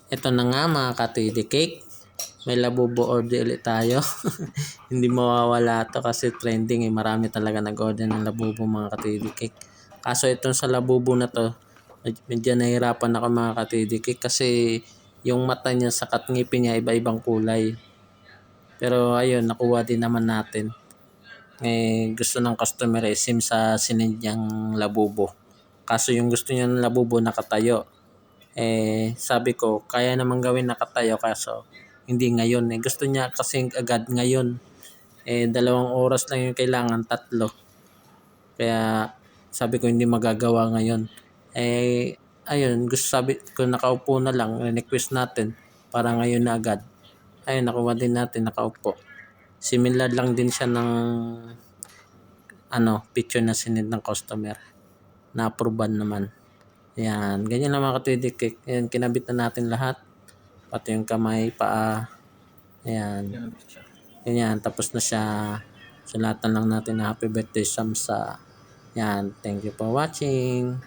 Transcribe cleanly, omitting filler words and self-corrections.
Ito na nga mga ka-TD Cake. May labubo order ulit tayo. Hindi mawawala to kasi trending eh. Marami talaga nag-order ng labubo mga ka-TD Cake. Kaso itong sa labubo na to, medyo nahirapan ako mga ka-TD Cake kasi yung mata niya sa ngipin niya iba-ibang kulay. Pero ayun, nakuha din naman natin. Gusto ng customer sim sa sinend niyang labubo. Kaso yung gusto niya ng labubo nakatayo. Sabi ko, kaya naman gawin nakatayo kaso hindi ngayon. Gusto niya kasi agad ngayon. 2 oras lang yung kailangan, 3. Kaya sabi ko hindi magagawa ngayon. Ayun, sabi ko nakaupo na lang, request natin para ngayon na agad. Ayun, nakuha din natin, nakaupo. Similar lang din siya ng picture na sinend ng customer. Na-approvean naman. Ayan, ganyan lang mga ka-TD Cake. Ayan, kinabit na natin lahat. Pati yung kamay, paa. Ayan. Ganyan, tapos na siya. Sulatan lang natin na happy birthday Samsa. Ayan, thank you for watching.